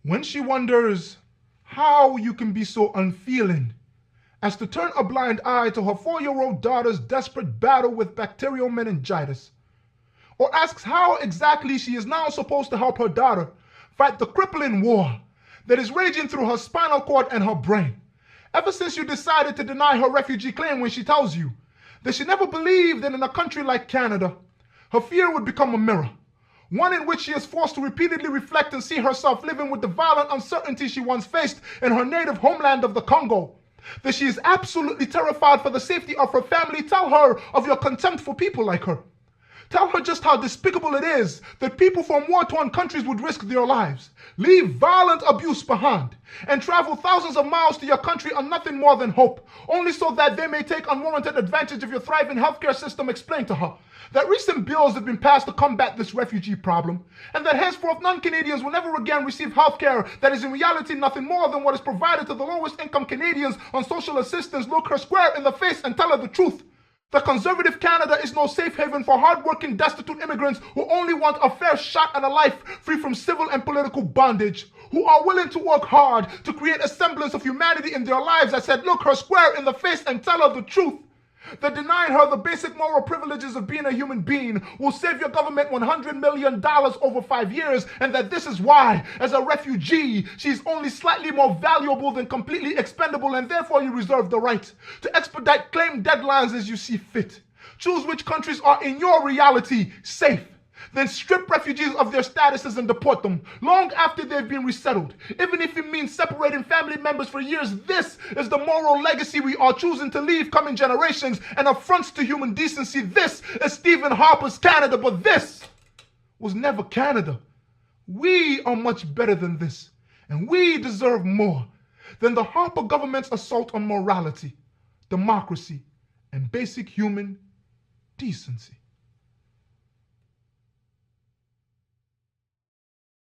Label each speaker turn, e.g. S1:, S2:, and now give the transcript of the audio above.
S1: When she wonders how you can be so unfeeling as to turn a blind eye to her 4-year-old daughter's desperate battle with bacterial meningitis, or asks how exactly she is now supposed to help her daughter fight the crippling war that is raging through her spinal cord and her brain, ever since you decided to deny her refugee claim when she tells you that she never believed that in a country like Canada, her fear would become a mirror, one in which she is forced to repeatedly reflect and see herself living with the violent uncertainty she once faced in her native homeland of the Congo, that she is absolutely terrified for the safety of her family. Tell her of your contempt for people like her. Tell her just how despicable it is that people from war-torn countries would risk their lives, leave violent abuse behind, and travel thousands of miles to your country on nothing more than hope, only so that they may take unwarranted advantage of your thriving healthcare system. Explain to her that recent bills have been passed to combat this refugee problem, and that henceforth non-Canadians will never again receive healthcare that is in reality nothing more than what is provided to the lowest income Canadians on social assistance. Look her square in the face and tell her the truth. The conservative Canada is no safe haven for hardworking, destitute immigrants who only want a fair shot at a life free from civil and political bondage, who are willing to work hard to create a semblance of humanity in their lives. I said, look her square in the face and tell her the truth. That denying her the basic moral privileges of being a human being will save your government $100 million over 5 years, and that this is why, as a refugee, she is only slightly more valuable than completely expendable, and therefore you reserve the right to expedite claim deadlines as you see fit. Choose which countries are in your reality safe. Then strip refugees of their statuses and deport them long after they've been resettled, even if it means separating family members for years. This is the moral legacy we are choosing to leave coming generations, and affronts to human decency. This is Stephen Harper's Canada, but this was never Canada. We are much better than this, and we deserve more than the Harper government's assault on morality, democracy, and basic human decency.